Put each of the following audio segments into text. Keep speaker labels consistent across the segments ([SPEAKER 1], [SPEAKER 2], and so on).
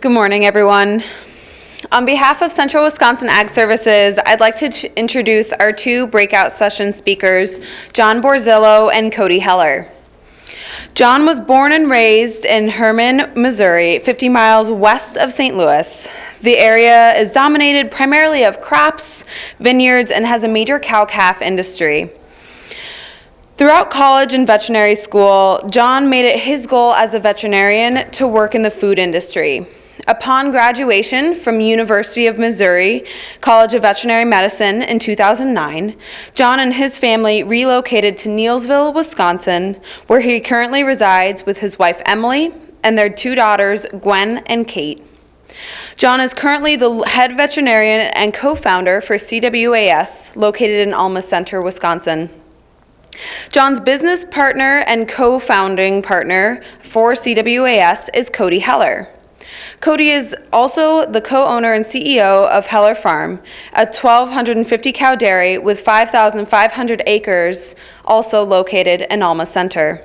[SPEAKER 1] Good morning, everyone. On behalf of Central Wisconsin Ag Services, I'd like to introduce our two breakout session speakers, John Borzillo and Cody Heller. John was born and raised in Hermann, Missouri, 50 miles west of St. Louis. The area is dominated primarily of crops, vineyards, and has a major cow-calf industry. Throughout college and veterinary school, John made it his goal as a veterinarian to work in the food industry. Upon graduation from University of Missouri College of Veterinary Medicine in 2009, John and his family relocated to Neillsville, Wisconsin, where he currently resides with his wife Emily and their two daughters, Gwen and Kate. John is currently the head veterinarian and co-founder for CWAS, located in Alma Center, Wisconsin. John's business partner and co-founding partner for CWAS is Cody Heller. Cody is also the co-owner and CEO of Heller Farm, a 1,250 cow dairy with 5,500 acres, also located in Alma Center.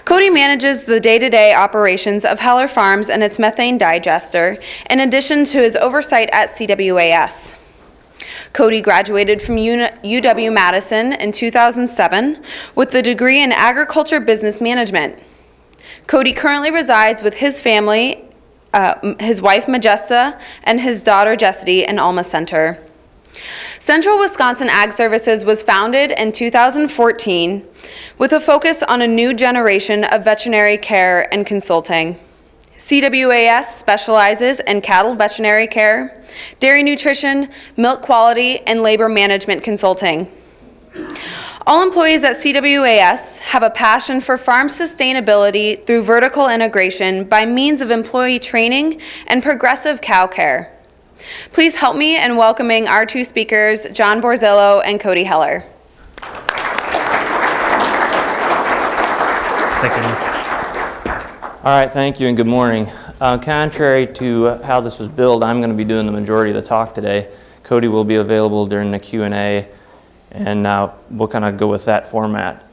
[SPEAKER 1] Cody manages the day-to-day operations of Heller Farms and its methane digester, in addition to his oversight at CWAS. Cody graduated from UW-Madison in 2007 with a degree in agriculture business management. Cody currently resides with his family, his wife Majesta, and his daughter Jessity in Alma Center. Central Wisconsin Ag Services was founded in 2014 with a focus on a new generation of veterinary care and consulting. CWAS specializes in cattle veterinary care, dairy nutrition, milk quality, and labor management consulting. All employees at CWAS have a passion for farm sustainability through vertical integration by means of employee training and progressive cow care. Please help me in welcoming our two speakers, John Borzillo and Cody Heller.
[SPEAKER 2] Thank you. All right, thank you and good morning. Contrary to how this was billed, I'm going to be doing the majority of the talk today. Cody will be available during the Q&A, and we'll kind of go with that format.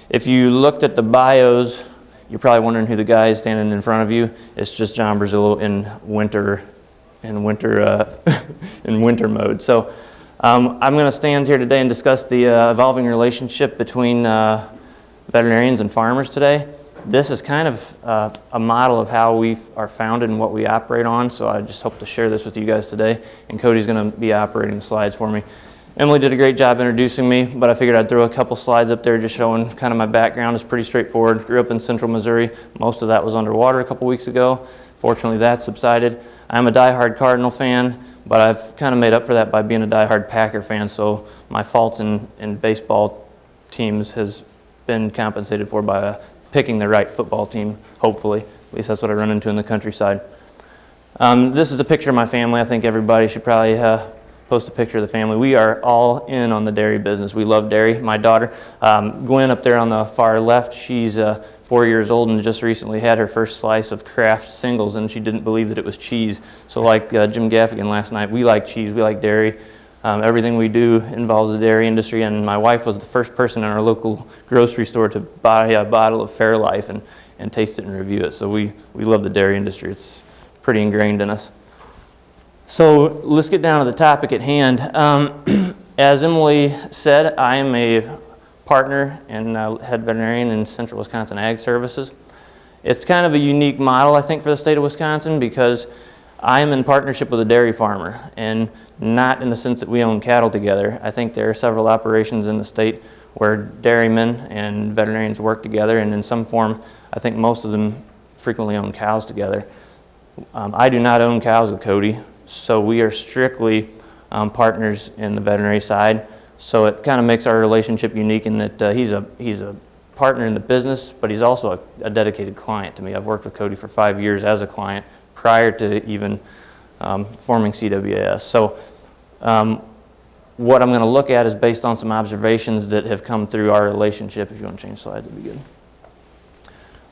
[SPEAKER 2] If you looked at the bios, you're probably wondering who the guy is standing in front of you. It's just John Borzillo in winter mode. So I'm going to stand here today and discuss the evolving relationship between veterinarians and farmers today. This is kind of a model of how we are founded and what we operate on, so I just hope to share this with you guys today, and Cody's going to be operating the slides for me. Emily did a great job introducing me, but I figured I'd throw a couple slides up there just showing kind of my background. It's pretty straightforward. Grew up in central Missouri. Most of that was underwater a couple weeks ago. Fortunately, that subsided. I'm a diehard Cardinal fan, but I've kind of made up for that by being a diehard Packer fan, so my faults in baseball teams has been compensated for by picking the right football team, hopefully. At least that's what I run into in the countryside. This is a picture of my family. I think everybody should probably post a picture of the family. We are all in on the dairy business. We love dairy. My daughter, Gwen up there on the far left, she's 4 years old and just recently had her first slice of Kraft singles, and she didn't believe that it was cheese. So like Jim Gaffigan last night, we like cheese, we like dairy. Everything we do involves the dairy industry, and my wife was the first person in our local grocery store to buy a bottle of Fairlife and taste it and review it. So we love the dairy industry. It's pretty ingrained in us. So let's get down to the topic at hand. As Emily said, I am a partner and head veterinarian in Central Wisconsin Ag Services. It's kind of a unique model, I think, for the state of Wisconsin because I am in partnership with a dairy farmer, and not in the sense that we own cattle together. I think there are several operations in the state where dairymen and veterinarians work together, and in some form, I think most of them frequently own cows together. I do not own cows with Cody, so we are strictly partners in the veterinary side. So it kind of makes our relationship unique in that he's a partner in the business, but he's also a dedicated client to me. I've worked with Cody for 5 years as a client prior to even forming CWAS. So what I'm going to look at is based on some observations that have come through our relationship. If you want to change slides, that'd be good.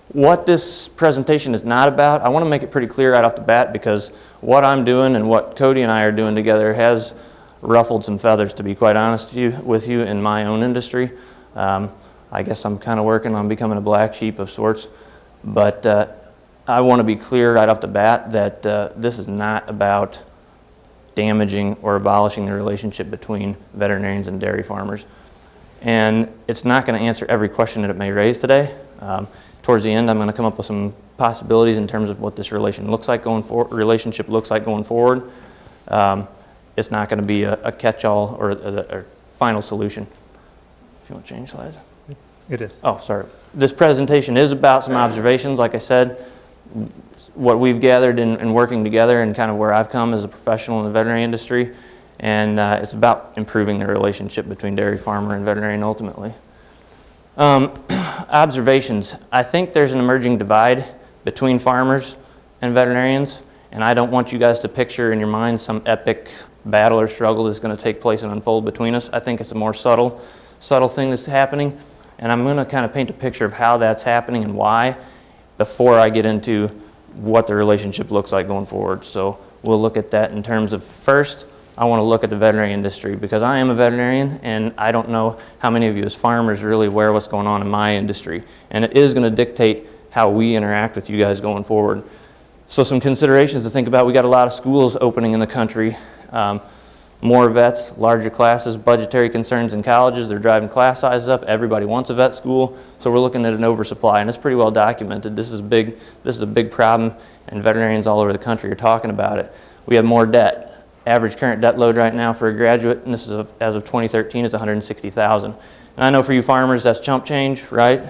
[SPEAKER 2] What this presentation is not about, I want to make it pretty clear right off the bat, because what I'm doing and what Cody and I are doing together has ruffled some feathers, to be quite honest with you, in my own industry. I guess I'm kind of working on becoming a black sheep of sorts, but I want to be clear right off the bat that this is not about damaging or abolishing the relationship between veterinarians and dairy farmers. And it's not going to answer every question that it may raise today. Towards the end, I'm going to come up with some possibilities in terms of what this relationship looks like going forward. It's not going to be a catch-all or a final solution. If you want to change slides.
[SPEAKER 3] It is.
[SPEAKER 2] Oh, sorry. This presentation is about some observations, like I said. What we've gathered in working together and kind of where I've come as a professional in the veterinary industry. And it's about improving the relationship between dairy farmer and veterinarian ultimately. Observations. I think there's an emerging divide between farmers and veterinarians, and I don't want you guys to picture in your mind some epic battle or struggle that's going to take place and unfold between us. I think it's a more subtle thing that's happening, and I'm going to kind of paint a picture of how that's happening and why before I get into what the relationship looks like going forward. So we'll look at that in terms of, first, I want to look at the veterinary industry because I am a veterinarian and I don't know how many of you as farmers are really aware of what's going on in my industry. And it is going to dictate how we interact with you guys going forward. So some considerations to think about. We got a lot of schools opening in the country. More vets, larger classes, budgetary concerns in colleges. They're driving class sizes up. Everybody wants a vet school. So we're looking at an oversupply, and it's pretty well documented. This is a big problem, and veterinarians all over the country are talking about it. We have more debt. Average current debt load right now for a graduate, and this is as of 2013, is $160,000. And I know for you farmers, that's chump change, right?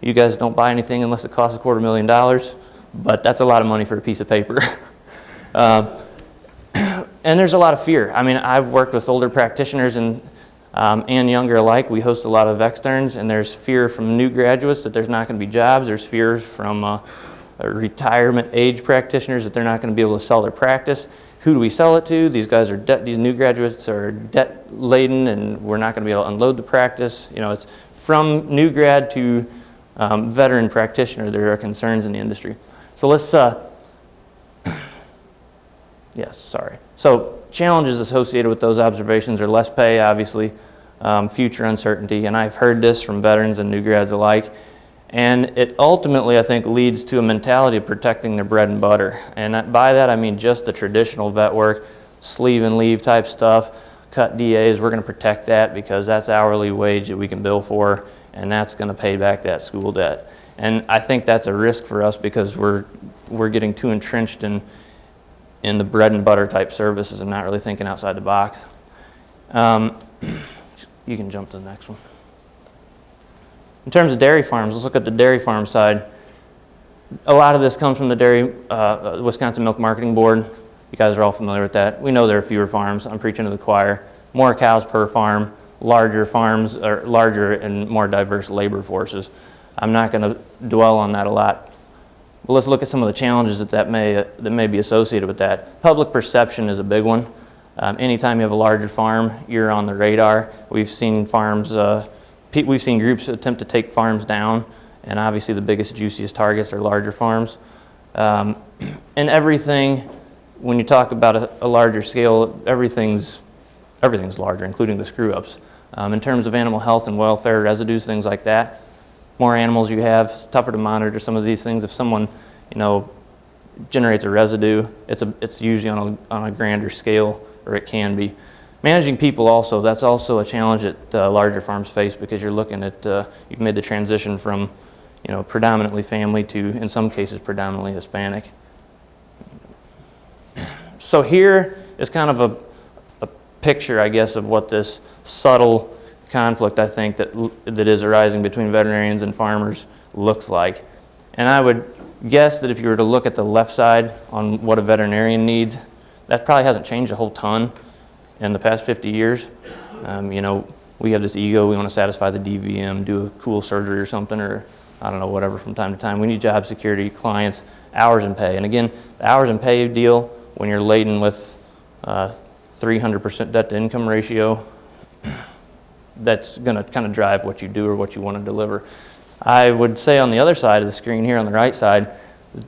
[SPEAKER 2] You guys don't buy anything unless it costs $250,000, but that's a lot of money for a piece of paper. And there's a lot of fear. I mean, I've worked with older practitioners and younger alike. We host a lot of externs, and there's fear from new graduates that there's not going to be jobs. There's fears from retirement age practitioners that they're not going to be able to sell their practice. Who do we sell it to? These guys are these new graduates are debt laden, and we're not going to be able to unload the practice. You know, it's from new grad to veteran practitioner. There are concerns in the industry. So let's. Yes, sorry. So challenges associated with those observations are less pay, obviously, future uncertainty, and I've heard this from veterans and new grads alike. And it ultimately, I think, leads to a mentality of protecting their bread and butter. And by that, I mean just the traditional vet work, sleeve and leave type stuff, cut DAs. We're going to protect that because that's hourly wage that we can bill for, and that's going to pay back that school debt. And I think that's a risk for us because we're getting too entrenched in the bread and butter type services and not really thinking outside the box. You can jump to the next one. In terms of dairy farms, let's look at the dairy farm side. A lot of this comes from the Wisconsin Milk Marketing Board. You guys are all familiar with that. We know there are fewer farms. I'm preaching to the choir. More cows per farm, larger farms, or larger and more diverse labor forces. I'm not going to dwell on that a lot. But let's look at some of the challenges that may be associated with that. Public perception is a big one. Anytime you have a larger farm, you're on the radar. We've seen farms. We've seen groups attempt to take farms down, and obviously the biggest, juiciest targets are larger farms. And everything, when you talk about a larger scale, everything's larger, including the screw-ups. In terms of animal health and welfare, residues, things like that, more animals you have, it's tougher to monitor some of these things. If someone, generates a residue, it's usually on a grander scale, or it can be. Managing people also, that's also a challenge that larger farms face because you're looking at, you've made the transition from, predominantly family to, in some cases, predominantly Hispanic. So here is kind of a picture, I guess, of what this subtle conflict, I think, that is arising between veterinarians and farmers looks like. And I would guess that if you were to look at the left side on what a veterinarian needs, that probably hasn't changed a whole ton in the past 50 years. We have this ego, we want to satisfy the DVM, do a cool surgery or something, or I don't know, whatever from time to time. We need job security, clients, hours and pay. And again, the hours and pay deal, when you're laden with 300% debt to income ratio, that's going to kind of drive what you do or what you want to deliver. I would say on the other side of the screen here on the right side,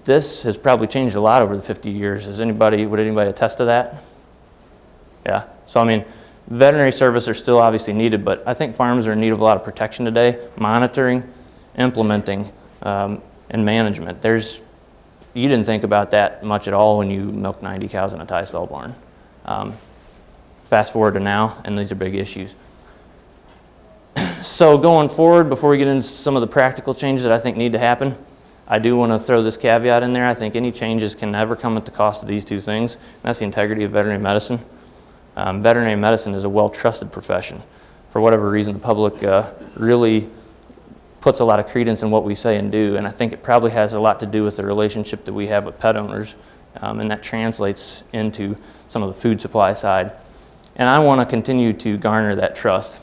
[SPEAKER 2] this has probably changed a lot over the 50 years. Would anybody attest to that? Yeah. So, I mean, veterinary services are still obviously needed, but I think farms are in need of a lot of protection today, monitoring, implementing, and management. There's you didn't think about that much at all when you milked 90 cows in a tie stall barn. Fast forward to now, and these are big issues. So going forward, before we get into some of the practical changes that I think need to happen, I do want to throw this caveat in there. I think any changes can never come at the cost of these two things, and that's the integrity of veterinary medicine. Veterinary medicine is a well-trusted profession. For whatever reason, the public really puts a lot of credence in what we say and do, and I think it probably has a lot to do with the relationship that we have with pet owners, and that translates into some of the food supply side. And I want to continue to garner that trust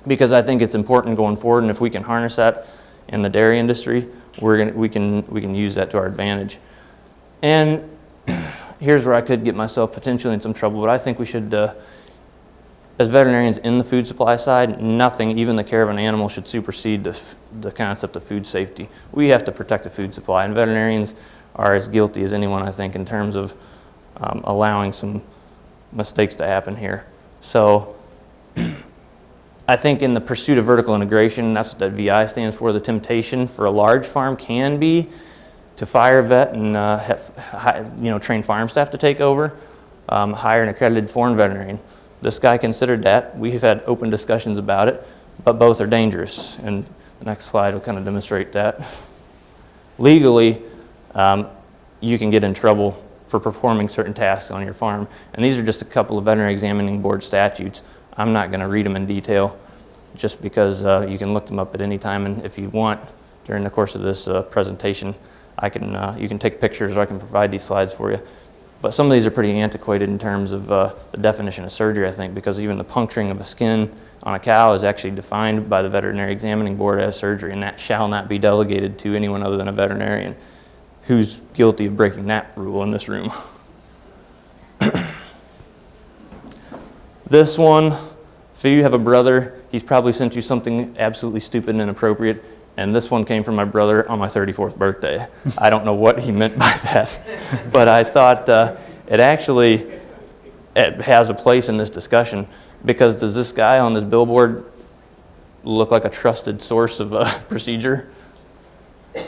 [SPEAKER 2] because I think it's important going forward, and if we can harness that in the dairy industry, we can use that to our advantage. And here's where I could get myself potentially in some trouble, but I think we should, as veterinarians in the food supply side, nothing, even the care of an animal, should supersede the concept of food safety. We have to protect the food supply, and veterinarians are as guilty as anyone, I think, in terms of allowing some mistakes to happen here. So I think in the pursuit of vertical integration, that's what that VI stands for, the temptation for a large farm can be to fire a vet and have, train farm staff to take over, hire an accredited foreign veterinarian. This guy considered that. We've had open discussions about it, but both are dangerous. And the next slide will kind of demonstrate that. Legally, you can get in trouble for performing certain tasks on your farm. And these are just a couple of veterinary examining board statutes. I'm not going to read them in detail just because you can look them up at any time, and if you want, during the course of this presentation, you can take pictures or I can provide these slides for you. But some of these are pretty antiquated in terms of the definition of surgery, I think, because even the puncturing of a skin on a cow is actually defined by the veterinary examining board as surgery, and that shall not be delegated to anyone other than a veterinarian. Who's guilty of breaking that rule in this room? This one, if you have a brother, he's probably sent you something absolutely stupid and inappropriate, and this one came from my brother on my 34th birthday. I don't know what he meant by that, but I thought it has a place in this discussion, because does this guy on this billboard look like a trusted source of a procedure?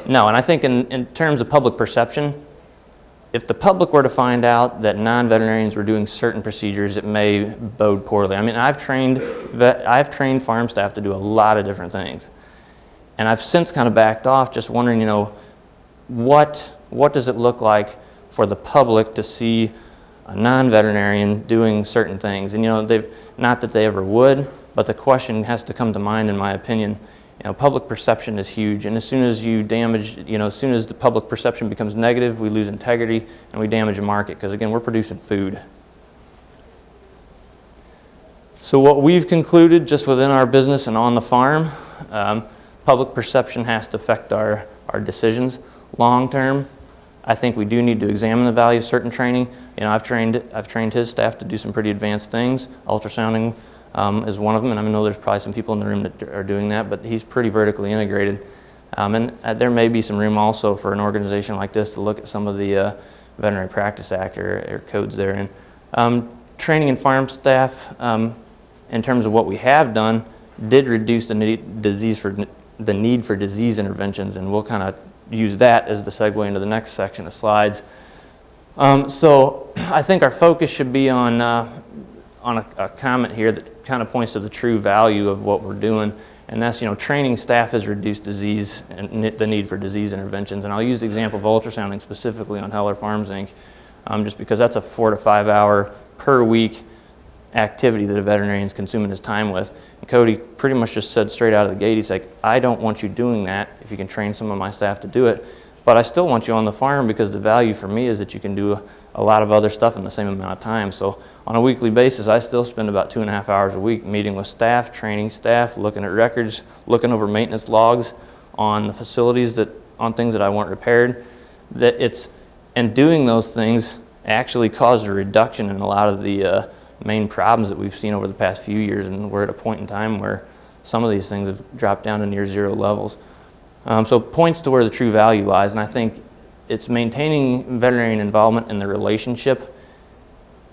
[SPEAKER 2] No, and I think in terms of public perception, if the public were to find out that non-veterinarians were doing certain procedures, it may bode poorly. I mean, I've trained farm staff to do a lot of different things. And I've since kind of backed off, just wondering, what does it look like for the public to see a non-veterinarian doing certain things? And not that they ever would, but the question has to come to mind, in my opinion. Public perception is huge, and as soon as you damage, as soon as the public perception becomes negative, we lose integrity and we damage a market, because again, we're producing food. So what we've concluded just within our business and on the farm, public perception has to affect our decisions. Long term, I think we do need to examine the value of certain training. I've trained his staff to do some pretty advanced things. Ultrasounding is one of them, and I know there's probably some people in the room that are doing that, but he's pretty vertically integrated. And there may be some room also for an organization like this to look at some of the Veterinary Practice Act or codes therein. Training in farm staff, in terms of what we have done, did reduce the need for disease interventions, and we'll kind of use that as the segue into the next section of slides. So I think our focus should be on a comment here that kind of points to the true value of what we're doing, and that's, training staff has reduced disease and the need for disease interventions. And I'll use the example of ultrasounding specifically on Heller Farms Inc., just because that's a 4 to 5 hour per week activity that a veterinarian's consuming his time with. And Cody pretty much just said straight out of the gate, he's like, I don't want you doing that if you can train some of my staff to do it, but I still want you on the farm, because the value for me is that you can do a lot of other stuff in the same amount of time. So on a weekly basis, I still spend about 2.5 hours a week meeting with staff, training staff, looking at records, looking over maintenance logs on the facilities, on things that I want repaired. And doing those things actually caused a reduction in a lot of the main problems that we've seen over the past few years, and we're at a point in time where some of these things have dropped down to near zero levels. So points to where the true value lies, and I think it's maintaining veterinarian involvement in the relationship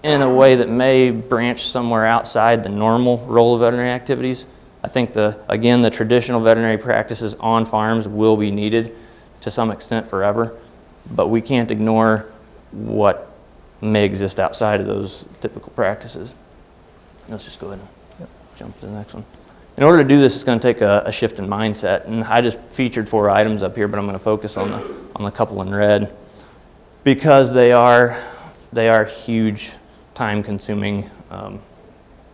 [SPEAKER 2] in a way that may branch somewhere outside the normal role of veterinary activities. I think again, the traditional veterinary practices on farms will be needed to some extent forever. but we can't ignore what may exist outside of those typical practices. Let's just go ahead and jump to the next one. In order to do this, it's going to take a shift in mindset, and I just featured 4 items up here, but I'm going to focus on the couple in red because they are huge, time-consuming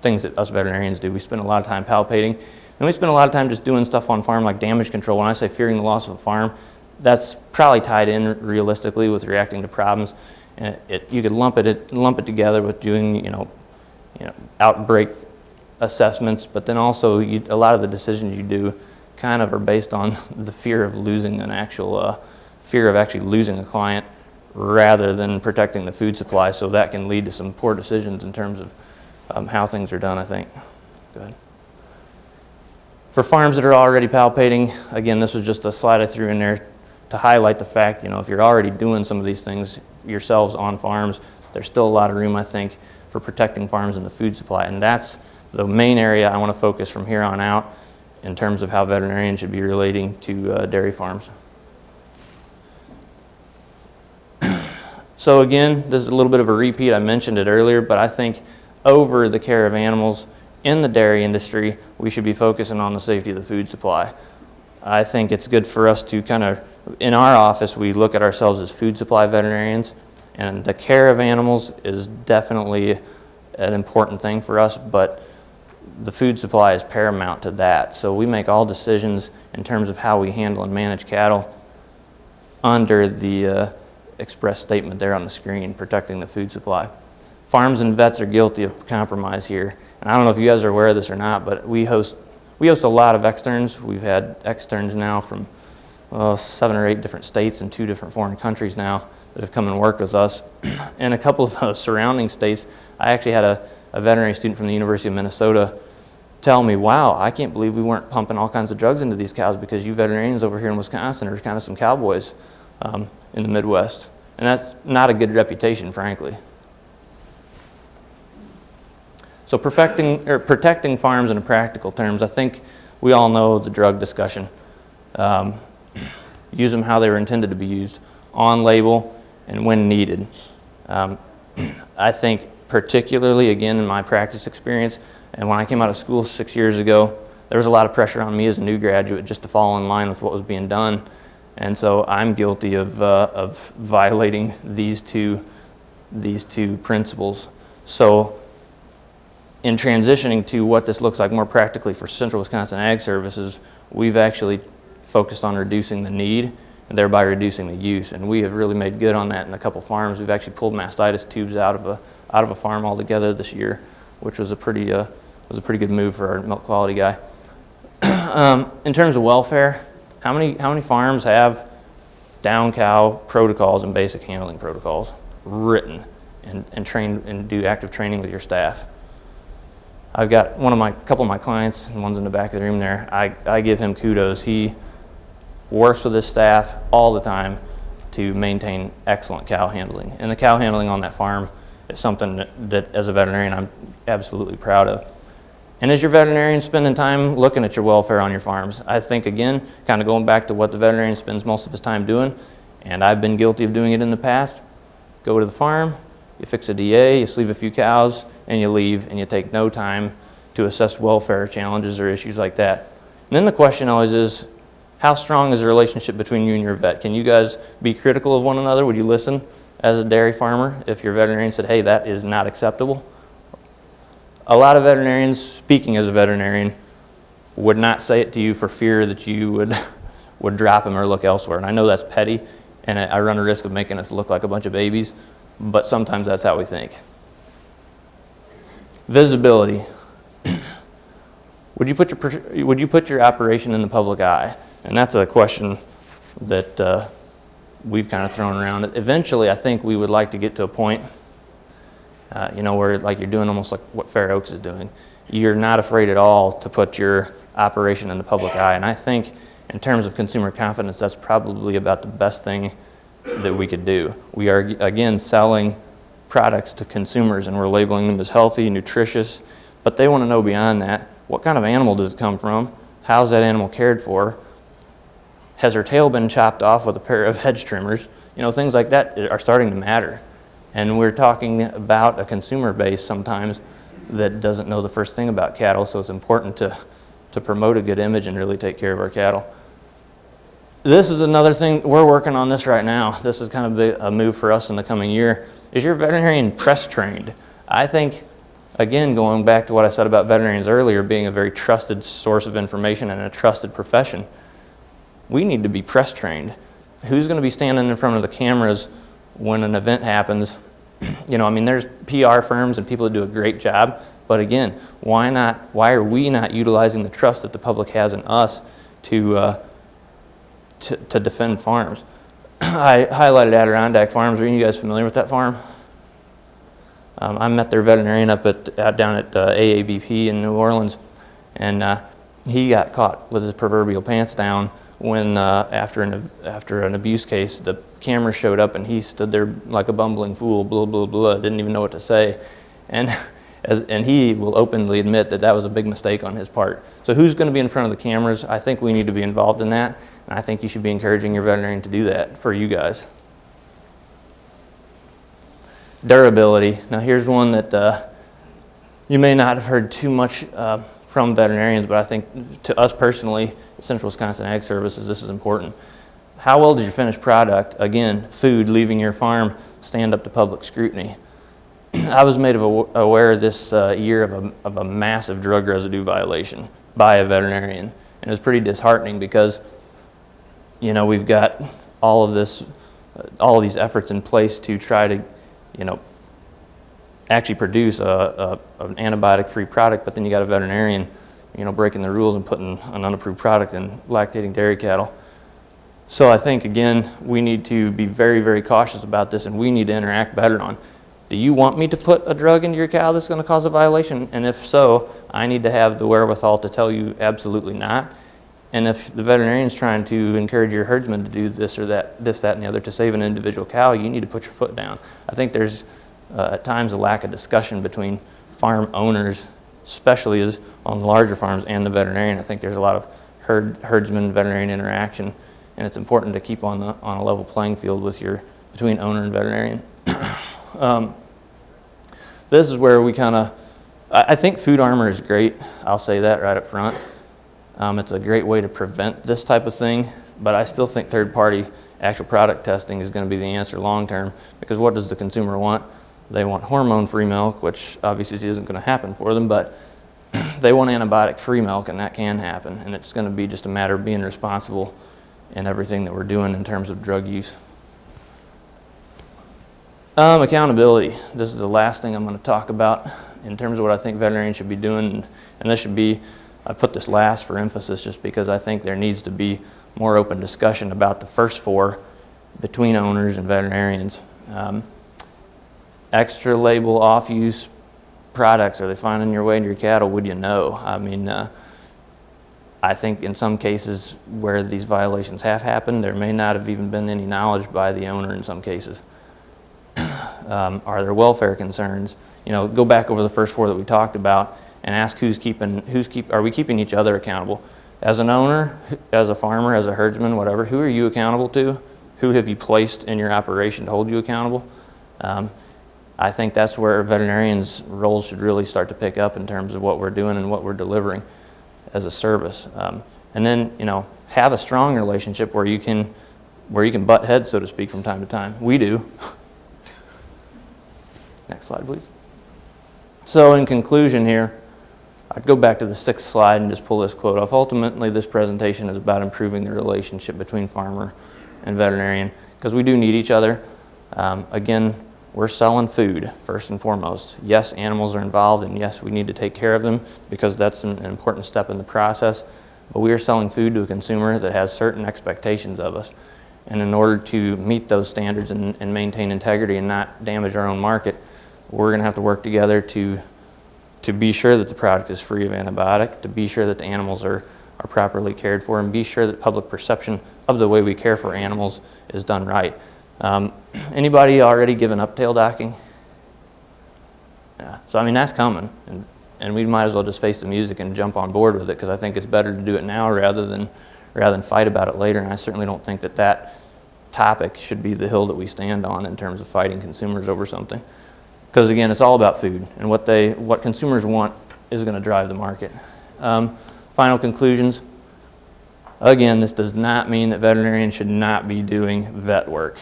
[SPEAKER 2] things that us veterinarians do. We spend a lot of time palpating, and we spend a lot of time just doing stuff on farm like damage control. When I say fearing the loss of a farm, that's probably tied in realistically with reacting to problems, and you could lump it together with doing outbreak assessments, but then also a lot of the decisions you do kind of are based on the fear of losing fear of actually losing a client rather than protecting the food supply. So that can lead to some poor decisions in terms of how things are done, I think. Go ahead. For farms that are already palpating, again, this was just a slide I threw in there to highlight the fact, if you're already doing some of these things yourselves on farms, there's still a lot of room, I think, for protecting farms and the food supply. And that's the main area I want to focus from here on out in terms of how veterinarians should be relating to dairy farms. So again, this is a little bit of a repeat. I mentioned it earlier, but I think over the care of animals in the dairy industry, we should be focusing on the safety of the food supply. I think it's good for us to in our office, we look at ourselves as food supply veterinarians, and the care of animals is definitely an important thing for us, but the food supply is paramount to that. So we make all decisions in terms of how we handle and manage cattle under the express statement there on the screen, protecting the food supply. Farms and vets are guilty of compromise here. And I don't know if you guys are aware of this or not, but we host a lot of externs. We've had externs now from 7 or 8 different states and 2 different foreign countries now that have come and worked with us. And a couple of those surrounding states, I actually had a veterinary student from the University of Minnesota tell me, wow, I can't believe we weren't pumping all kinds of drugs into these cows because you veterinarians over here in Wisconsin are kind of some cowboys in the Midwest. And that's not a good reputation, frankly. So protecting farms in practical terms, I think we all know the drug discussion. Use them how they were intended to be used, on label and when needed. I think particularly, again, in my practice experience, and when I came out of school 6 years ago, there was a lot of pressure on me as a new graduate just to fall in line with what was being done. And so I'm guilty of violating these two principles. So in transitioning to what this looks like more practically for Central Wisconsin Ag Services, we've actually focused on reducing the need and thereby reducing the use. And we have really made good on that in a couple farms. We've actually pulled mastitis tubes out of a farm altogether this year, which was a pretty good move for our milk quality guy. In terms of welfare, how many farms have down cow protocols and basic handling protocols written and trained and do active training with your staff? I've got couple of my clients, and one's in the back of the room there. I give him kudos. He works with his staff all the time to maintain excellent cow handling. And the cow handling on that farm is something that as a veterinarian, I'm absolutely proud of. And as your veterinarian spending time looking at your welfare on your farms, I think, again, kind of going back to what the veterinarian spends most of his time doing, and I've been guilty of doing it in the past, go to the farm, you fix a DA, you sleeve a few cows, and you leave, and you take no time to assess welfare challenges or issues like that. And then the question always is, how strong is the relationship between you and your vet? Can you guys be critical of one another? Would you listen as a dairy farmer if your veterinarian said, hey, that is not acceptable? A lot of veterinarians, speaking as a veterinarian, would not say it to you for fear that you would drop him or look elsewhere. And I know that's petty, and I run a risk of making us look like a bunch of babies, but sometimes that's how we think. Visibility. Would you put your operation in the public eye? And that's a question that we've kind of thrown around. Eventually, I think we would like to get to a point, where like you're doing almost like what Fair Oaks is doing. You're not afraid at all to put your operation in the public eye. And I think in terms of consumer confidence, that's probably about the best thing that we could do. We are, again, selling products to consumers, and we're labeling them as healthy, nutritious, but they want to know beyond that, what kind of animal does it come from? How's that animal cared for? Has her tail been chopped off with a pair of hedge trimmers? things like that are starting to matter. And we're talking about a consumer base sometimes that doesn't know the first thing about cattle, so it's important to promote a good image and really take care of our cattle. This is another thing, we're working on this right now. This is kind of a move for us in the coming year. Is your veterinarian press trained? I think, again, going back to what I said about veterinarians earlier, being a very trusted source of information and a trusted profession, we need to be press trained. Who's going to be standing in front of the cameras when an event happens? There's PR firms and people that do a great job, but again, why are we not utilizing the trust that the public has in us to defend farms? I highlighted Adirondack Farms. Are you guys familiar with that farm? I met their veterinarian down at AABP in New Orleans, and he got caught with his proverbial pants down when after an abuse case, the camera showed up and he stood there like a bumbling fool, blah, blah, blah, didn't even know what to say. And he will openly admit that was a big mistake on his part. So who's going to be in front of the cameras? I think we need to be involved in that, and I think you should be encouraging your veterinarian to do that for you guys. Durability. Now here's one that you may not have heard too much from veterinarians, but I think to us personally, Central Wisconsin Ag Services, this is important. How well does your finished product, again, food leaving your farm, stand up to public scrutiny? I was made aware this year of a massive drug residue violation by a veterinarian, and it was pretty disheartening because we've got all of these efforts in place to try to actually produce an antibiotic-free product, but then you got a veterinarian breaking the rules and putting an unapproved product in lactating dairy cattle. So I think, again, we need to be very, very cautious about this, and we need to interact better on, do you want me to put a drug into your cow that's going to cause a violation? And if so, I need to have the wherewithal to tell you absolutely not. And if the veterinarian's trying to encourage your herdsman to do this or that, and the other to save an individual cow, you need to put your foot down. I think there's at times a lack of discussion between farm owners, especially on the larger farms, and the veterinarian. I think there's a lot of herdsman-veterinarian interaction, and it's important to keep on a level playing field between owner and veterinarian. This is where we I think food armor is great. I'll say that right up front. It's a great way to prevent this type of thing, but I still think third-party actual product testing is going to be the answer long-term, because what does the consumer want? They want hormone-free milk, which obviously isn't going to happen for them, but they want antibiotic-free milk, and that can happen, and it's going to be just a matter of being responsible in everything that we're doing in terms of drug use. Accountability. This is the last thing I'm going to talk about in terms of what I think veterinarians should be doing, and this should be, I put this last for emphasis just because I think there needs to be more open discussion about the first four between owners and veterinarians. Extra label off-use products, are they finding your way into your cattle? Would you know? I think in some cases where these violations have happened, there may not have even been any knowledge by the owner in some cases. Are there welfare concerns? Go back over the first four that we talked about and ask are we keeping each other accountable? As an owner, as a farmer, as a herdsman, whatever, who are you accountable to? Who have you placed in your operation to hold you accountable? I think that's where veterinarians' roles should really start to pick up in terms of what we're doing and what we're delivering as a service. And then, have a strong relationship where you can butt heads, so to speak, from time to time. We do. Next slide, please. So in conclusion here, I'd go back to the 6th slide and just pull this quote off. Ultimately, this presentation is about improving the relationship between farmer and veterinarian, because we do need each other. Again, we're selling food first and foremost. Yes, animals are involved, and yes, we need to take care of them because that's an important step in the process. But we are selling food to a consumer that has certain expectations of us. And in order to meet those standards and maintain integrity and not damage our own market, we're going to have to work together to be sure that the product is free of antibiotic, to be sure that the animals are properly cared for, and be sure that public perception of the way we care for animals is done right. Anybody already given up tail docking? Yeah. So that's coming, and we might as well just face the music and jump on board with it, because I think it's better to do it now rather than fight about it later. And I certainly don't think that topic should be the hill that we stand on in terms of fighting consumers over something. Because again, it's all about food, and what consumers want is going to drive the market. Final conclusions. Again, this does not mean that veterinarians should not be doing vet work.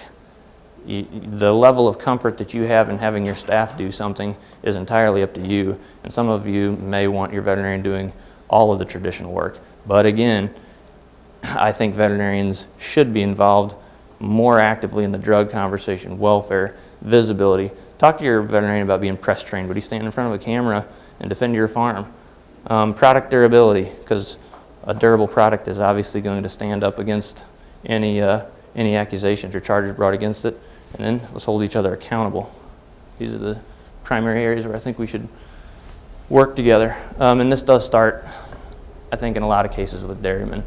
[SPEAKER 2] The level of comfort that you have in having your staff do something is entirely up to you, and some of you may want your veterinarian doing all of the traditional work. But again, I think veterinarians should be involved more actively in the drug conversation, welfare, visibility. Talk to your veterinarian about being press trained. Would he stand in front of a camera and defend your farm? Product durability, because a durable product is obviously going to stand up against any accusations or charges brought against it. And then let's hold each other accountable. These are the primary areas where I think we should work together. And this does start, I think, in a lot of cases with dairymen.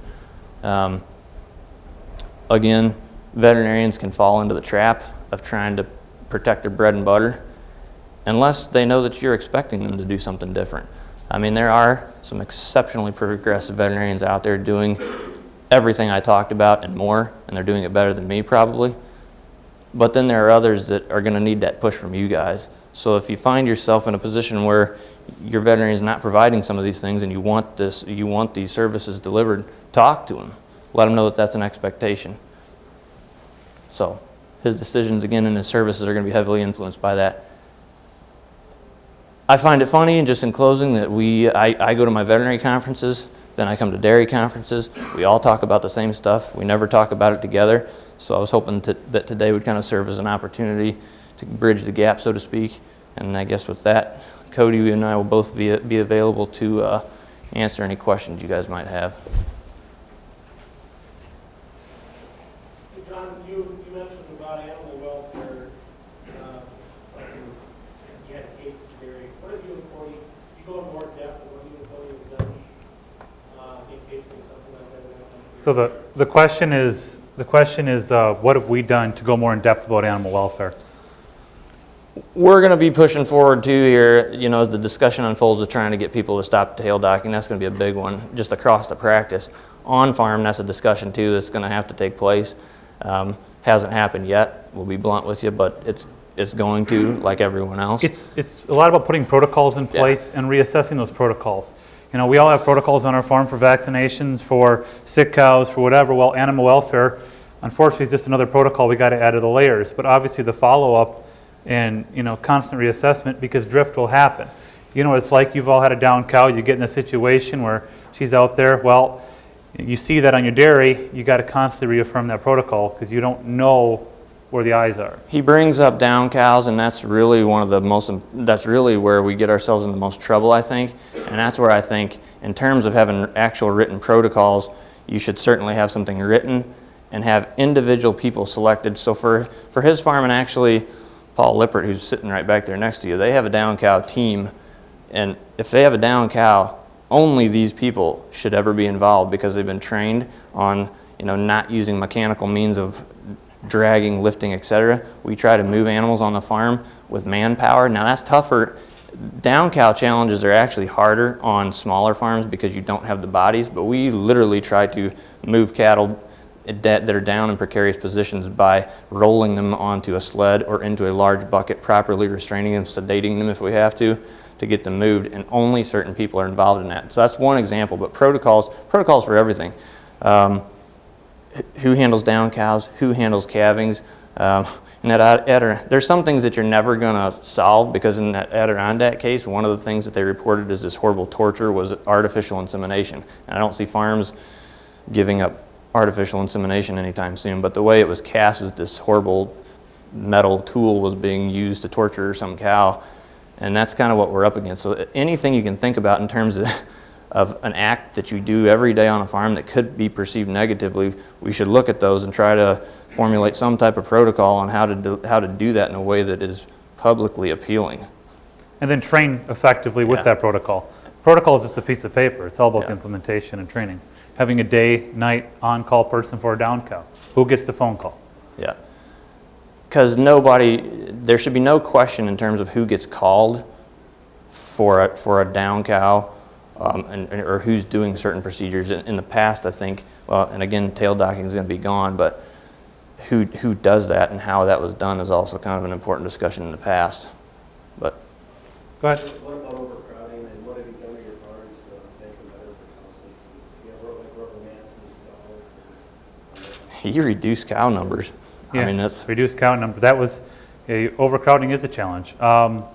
[SPEAKER 2] Again, veterinarians can fall into the trap of trying to protect their bread and butter unless they know that you're expecting them to do something different. I mean, there are some exceptionally progressive veterinarians out there doing everything I talked about and more, and they're doing it better than me probably. But then there are others that are going to need that push from you guys. So if you find yourself in a position where your veterinarian is not providing some of these things and you want these services delivered, talk to them. Let them know that that's an expectation. So his decisions, again, and his services are going to be heavily influenced by that. I find it funny, and just in closing, that I go to my veterinary conferences, then I come to dairy conferences. We all talk about the same stuff. We never talk about it together. So I was hoping that today would kind of serve as an opportunity to bridge the gap, so to speak. And I guess with that, Cody and I will both be available to answer any questions you guys might have.
[SPEAKER 3] Hey John, you mentioned about animal welfare. You had cases dairy. What have you employed? You go in more depth of what you employed have done in cases something like that?
[SPEAKER 4] So the question is what have we done to go more in depth about animal welfare?
[SPEAKER 2] We're going to be pushing forward too here, as the discussion unfolds with trying to get people to stop tail docking. That's going to be a big one, just across the practice. On farm, that's a discussion too that's going to have to take place. Hasn't happened yet, we'll be blunt with you, but it's going to, like everyone else.
[SPEAKER 4] It's a lot about putting protocols in place and reassessing those protocols. We all have protocols on our farm for vaccinations, for sick cows, for whatever. Well, animal welfare, unfortunately, is just another protocol we got to add to the layers. But obviously the follow-up and constant reassessment, because drift will happen. It's like you've all had a down cow. You get in a situation where she's out there. Well, you see that on your dairy. You got to constantly reaffirm that protocol because you don't know where the eyes are.
[SPEAKER 2] He brings up down cows, and that's really that's really where we get ourselves in the most trouble, I think. And that's where I think, in terms of having actual written protocols, you should certainly have something written and have individual people selected. So for his farm, and actually Paul Lippert, who's sitting right back there next to you, they have a down cow team. And if they have a down cow, only these people should ever be involved because they've been trained on not using mechanical means of dragging, lifting, etc. We try to move animals on the farm with manpower. Now that's tougher. Down cow challenges are actually harder on smaller farms because you don't have the bodies, but we literally try to move cattle that are down in precarious positions by rolling them onto a sled or into a large bucket, properly restraining them, sedating them if we have to get them moved, and only certain people are involved in that. So that's one example, but protocols for everything. Who handles down cows, who handles calvings. In that there's some things that you're never going to solve, because in that Adirondack case, one of the things that they reported as this horrible torture was artificial insemination. And I don't see farms giving up artificial insemination anytime soon, but the way it was cast was this horrible metal tool was being used to torture some cow, and that's kind of what we're up against. So anything you can think about in terms of an act that you do every day on a farm that could be perceived negatively, we should look at those and try to formulate some type of protocol on how to do that in a way that is publicly appealing.
[SPEAKER 4] And then train effectively with that protocol. Protocol is just a piece of paper. It's all about the implementation and training. Having a day, night, on-call person for a down cow. Who gets the phone call?
[SPEAKER 2] Yeah. Because there should be no question in terms of who gets called for a down cow, or who's doing certain procedures. In the past, I think, and again, tail docking is going to be gone, but who does that and how that was done is also kind of an important discussion in the past. But
[SPEAKER 4] Go ahead.
[SPEAKER 5] What about overcrowding, and what have you done to your barns to make them better for cow safety? You have rubber mats in the stalls?
[SPEAKER 2] you reduce cow numbers. I
[SPEAKER 4] Yeah,
[SPEAKER 2] mean, that's,
[SPEAKER 4] reduced cow number. That was, overcrowding is a challenge.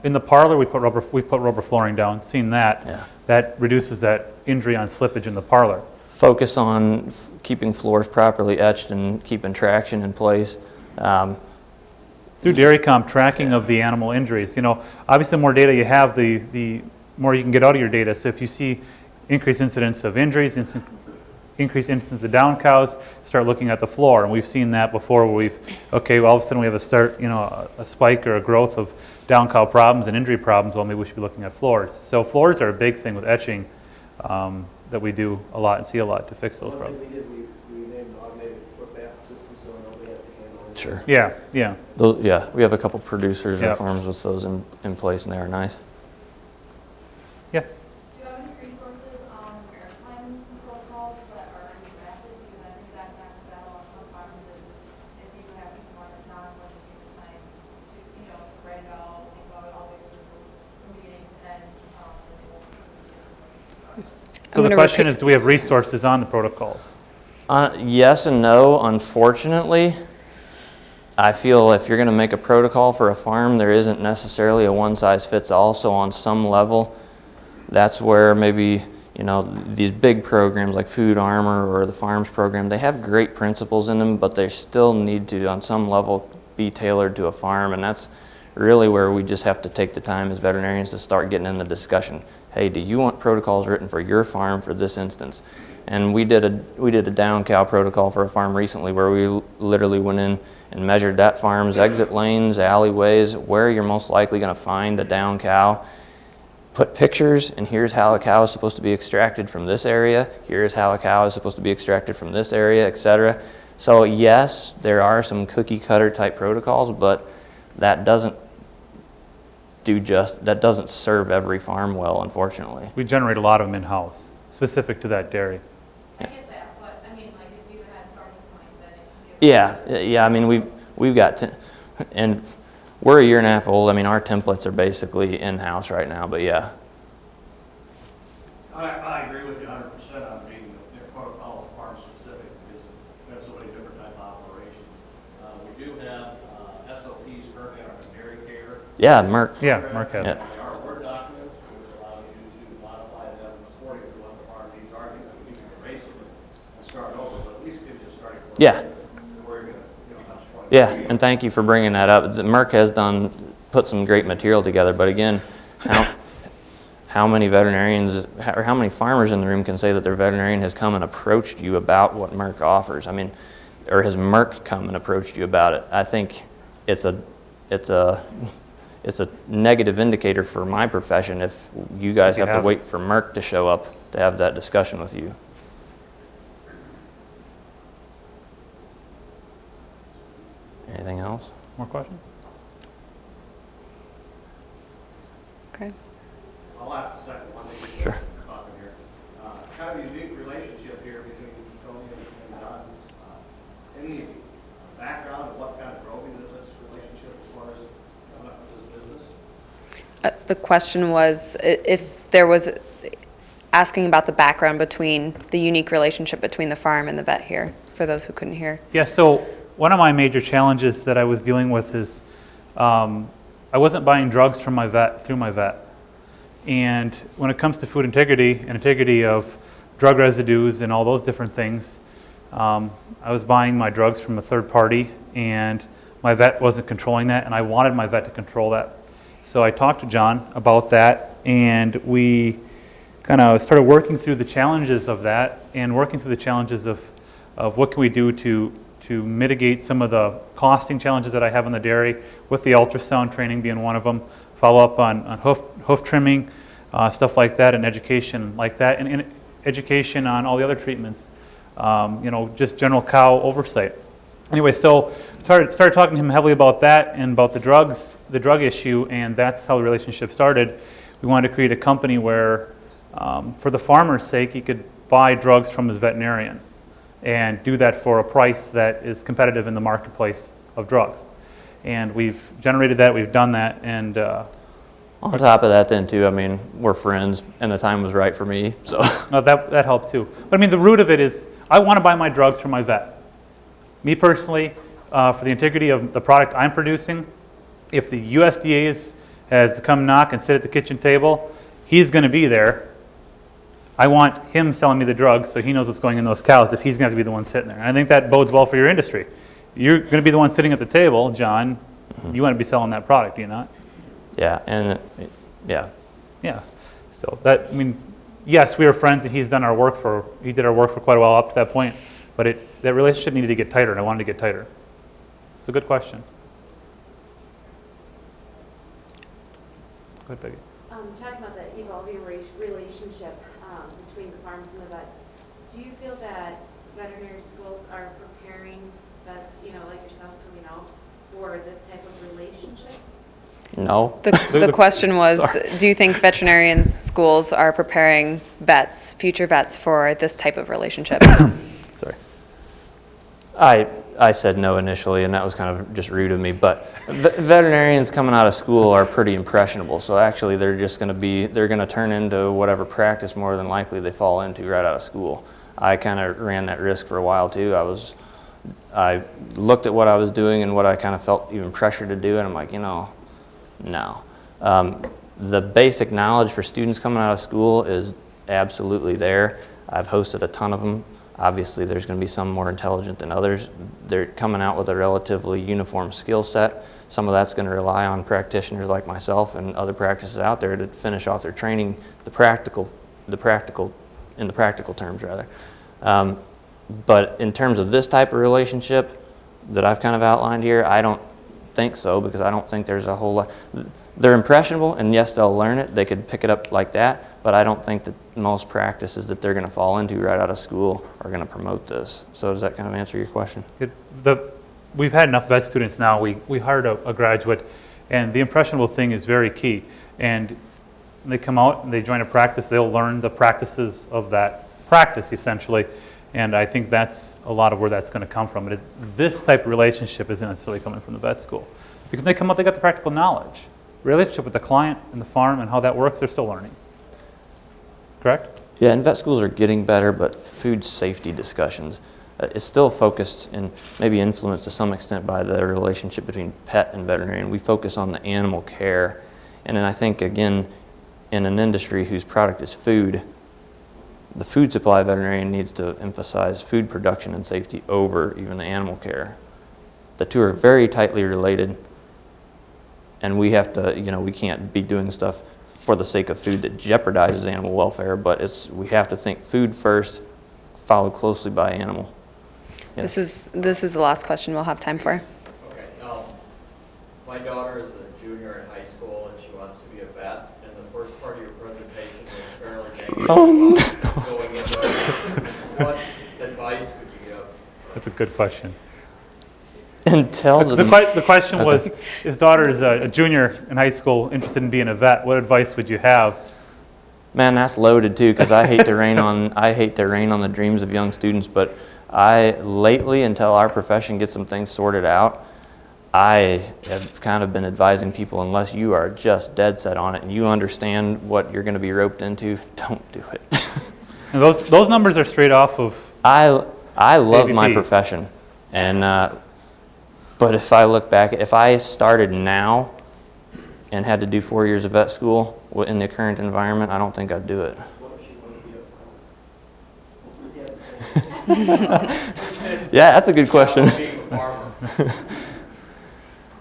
[SPEAKER 4] In the parlor, we put rubber flooring down, seen that.
[SPEAKER 2] yeah.
[SPEAKER 4] That reduces that injury on slippage in the parlor.
[SPEAKER 2] Focus on keeping floors properly etched and keeping traction in place.
[SPEAKER 4] Through DairyCom, tracking of the animal injuries. Obviously, the more data you have, the more you can get out of your data. So if you see increased incidence of injuries, increased incidence of down cows, start looking at the floor. And we've seen that before where all of a sudden we have a spike or a growth of down cow problems and injury problems. Well, maybe we should be looking at floors. So floors are a big thing with etching that we do a lot and see a lot to fix those
[SPEAKER 5] One
[SPEAKER 4] problems.
[SPEAKER 5] thing we did, we named an automated foot bath system so nobody had to handle it.
[SPEAKER 2] Sure.
[SPEAKER 4] Yeah.
[SPEAKER 2] Yeah, we have a couple producers
[SPEAKER 4] Yeah.
[SPEAKER 2] and farms with those in place, and they are nice.
[SPEAKER 4] Yeah.
[SPEAKER 6] Do you have any resources on maritime protocols that are drafted? Because I think that's not that on some farms is if you have people on the job, when you take the time to, to write it out, think about it all the way through the meeting, and they won't.
[SPEAKER 4] So the
[SPEAKER 1] gonna
[SPEAKER 4] question
[SPEAKER 1] repeat-
[SPEAKER 4] is, do we have resources on the protocols?
[SPEAKER 2] Yes and no. Unfortunately, I feel if you're going to make a protocol for a farm, there isn't necessarily a one-size-fits-all. So on some level, that's where maybe these big programs like Food Armor or the Farms program, they have great principles in them, but they still need to, on some level, be tailored to a farm. And that's really where we just have to take the time as veterinarians to start getting in the discussion. Hey, do you want protocols written for your farm for this instance? And we did a down cow protocol for a farm recently where we literally went in and measured that farm's exit lanes, alleyways, where you're most likely going to find a down cow. Put pictures, and here's how a cow is supposed to be extracted from this area. Here's how a cow is supposed to be extracted from this area, etc. So yes, there are some cookie cutter type protocols, but that doesn't serve every farm well, unfortunately.
[SPEAKER 4] We generate a lot of them in-house, specific to that dairy.
[SPEAKER 6] I get that, but I mean, like, if you had starting point, then it can be.
[SPEAKER 2] Yeah. I mean, we've got, and we're a year and a half old. I mean, our templates are basically in-house right now, but yeah.
[SPEAKER 7] I agree with you 100% on being the protocol is farm specific because we have so many different type of operations. We do have SOPs currently on our dairy care.
[SPEAKER 2] Yeah, Merck.
[SPEAKER 4] Yeah, Merck has.
[SPEAKER 2] Yeah.
[SPEAKER 7] They are Word documents, which allow you to modify them according to what the farm needs are. You can erase them and start over, but at least give you a starting point.
[SPEAKER 2] Yeah.
[SPEAKER 7] Where you're going to, how much.
[SPEAKER 2] Yeah, and thank you for bringing that up. Merck has put some great material together, but again, how many veterinarians or how many farmers in the room can say that their veterinarian has come and approached you about what Merck offers? I mean, or has Merck come and approached you about it? I think it's a negative indicator for my profession if you guys have to wait for Merck to show up to have that discussion with you. Anything else?
[SPEAKER 4] More questions?
[SPEAKER 1] Okay.
[SPEAKER 7] I'll ask the second one.
[SPEAKER 2] Sure.
[SPEAKER 7] Talking here. Kind of a unique relationship here between Tony and Don. Any background of what kind of drove you to this relationship as far as coming up with this business?
[SPEAKER 1] The question was if there was asking about the background between the unique relationship between the farm and the vet here, for those who couldn't hear.
[SPEAKER 4] Yeah, so one of my major challenges that I was dealing with is I wasn't buying drugs from my vet, through my vet. And when it comes to food integrity and integrity of drug residues and all those different things, I was buying my drugs from a third party and my vet wasn't controlling that, and I wanted my vet to control that. So I talked to John about that, and we kind of started working through the challenges of that and working through the challenges of what can we do to mitigate some of the costing challenges that I have in the dairy, with the ultrasound training being one of them, follow up on hoof trimming, stuff like that, and education like that, and education on all the other treatments, just general cow oversight. Anyway, so started talking to him heavily about that and about the drug issue, and that's how the relationship started. We wanted to create a company where, for the farmer's sake, he could buy drugs from his veterinarian. and do that for a price that is competitive in the marketplace of drugs. And we've generated that, we've done that, and
[SPEAKER 2] On top of that then too, I mean, we're friends and the time was right for me, so.
[SPEAKER 4] no, that helped too. But I mean, the root of it is, I want to buy my drugs from my vet. Me personally, for the integrity of the product I'm producing, if the USDA has to come knock and sit at the kitchen table, he's going to be there. I want him selling me the drugs so he knows what's going in those cows if he's going to have to be the one sitting there. And I think that bodes well for your industry. You're going to be the one sitting at the table, John. You want to be selling that product, do you not?
[SPEAKER 2] Yeah, and yeah.
[SPEAKER 4] Yeah. So that, I mean, yes, we were friends and he did our work for quite a while up to that point. But that relationship needed to get tighter, and I wanted to get tighter. It's a good question. Go ahead, Peggy.
[SPEAKER 8] Talking about the evolving relationship between the farms and the vets, do you feel that veterinary schools are preparing vets, like yourself coming out, for this type of relationship?
[SPEAKER 2] No.
[SPEAKER 1] The question was, do you think veterinarian schools are preparing vets, future vets, for this type of relationship?
[SPEAKER 2] Sorry. I said no initially, and that was kind of just rude of me, but veterinarians coming out of school are pretty impressionable, so actually they're going to turn into whatever practice more than likely they fall into right out of school. I kind of ran that risk for a while too. I looked at what I was doing and what I kind of felt even pressure to do, and I'm like, no. The basic knowledge for students coming out of school is absolutely there. I've hosted a ton of them. Obviously, there's going to be some more intelligent than others. They're coming out with a relatively uniform skill set. Some of that's going to rely on practitioners like myself and other practices out there to finish off their training, in the practical terms rather. But in terms of this type of relationship that I've kind of outlined here, I don't think so, because I don't think there's a whole lot. They're impressionable, and yes, they'll learn it. They could pick it up like that, but I don't think that most practices that they're going to fall into right out of school are going to promote this. So does that kind of answer your question?
[SPEAKER 4] We've had enough vet students now. We hired a graduate, and the impressionable thing is very key. And when they come out and they join a practice, they'll learn the practices of that practice, essentially. And I think that's a lot of where that's going to come from. This type of relationship isn't necessarily coming from the vet school. Because when they come out, they got the practical knowledge. Relationship with the client and the farm and how that works, they're still learning. Correct?
[SPEAKER 2] Yeah, and vet schools are getting better, but food safety discussions is still focused and maybe influenced to some extent by the relationship between pet and veterinarian. We focus on the animal care. And then I think, again, in an industry whose product is food, the food supply veterinarian needs to emphasize food production and safety over even the animal care. The two are very tightly related, and we have to, we can't be doing stuff for the sake of food that jeopardizes animal welfare, but we have to think food first, followed closely by animal. Yes.
[SPEAKER 1] This is the last question we'll have time for.
[SPEAKER 9] Okay, my daughter is a junior in high school and she wants to be a vet, and the first part of your presentation was fairly negative about going into it. What advice would you give?
[SPEAKER 4] That's a good question.
[SPEAKER 2] The
[SPEAKER 4] question was, his daughter is a junior in high school, interested in being a vet. What advice would you have?
[SPEAKER 2] Man, that's loaded too, because I hate to rain on the dreams of young students, but lately, until our profession gets some things sorted out, I have kind of been advising people, unless you are just dead set on it and you understand what you're going to be roped into, don't do it.
[SPEAKER 4] And those numbers are straight off of
[SPEAKER 2] I love
[SPEAKER 4] AVP.
[SPEAKER 2] my profession, and but if I look back, if I started now and had to do 4 years of vet school in the current environment, I don't think I'd do it. Yeah, that's a good question.
[SPEAKER 9] Being a farmer.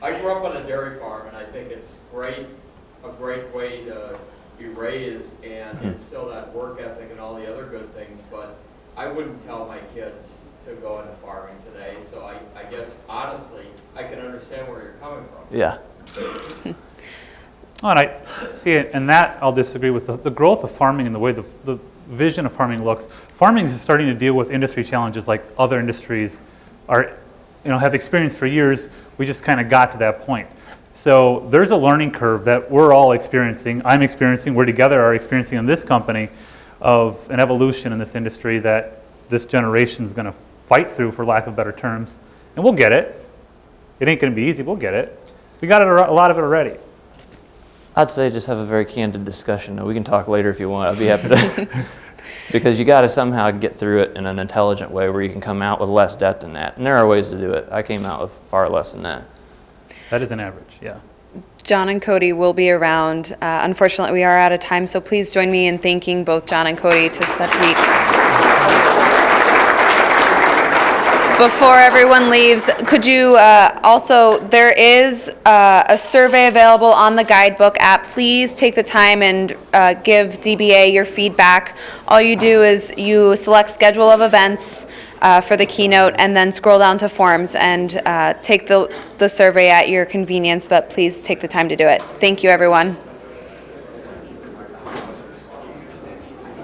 [SPEAKER 9] I grew up on a dairy farm, and I think it's a great way to be raised and instill that work ethic and all the other good things, but I wouldn't tell my kids to go into farming today, so I guess, honestly, I can understand where you're coming from.
[SPEAKER 2] Yeah.
[SPEAKER 4] Oh, and I see it, and that I'll disagree with. The growth of farming and the way the vision of farming looks. Farming is starting to deal with industry challenges like other industries have experienced for years. We just kind of got to that point. So there's a learning curve that we're all experiencing. I'm experiencing. We're together are experiencing in this company of an evolution in this industry that this generation's going to fight through, for lack of better terms, and we'll get it. It ain't going to be easy, we'll get it. We got it, a lot of it already.
[SPEAKER 2] I'd say just have a very candid discussion. We can talk later if you want. I'd be happy to. Because you got to somehow get through it in an intelligent way where you can come out with less debt than that. And there are ways to do it. I came out with far less than that.
[SPEAKER 4] That is an average, yeah.
[SPEAKER 1] John and Cody will be around. Unfortunately, we are out of time, so please join me in thanking both John and Cody to such week. Before everyone leaves, could you also, there is a survey available on the guidebook app. Please take the time and give DBA your feedback. All you do is you select schedule of events for the keynote and then scroll down to forms and take the survey at your convenience, but please take the time to do it. Thank you, everyone.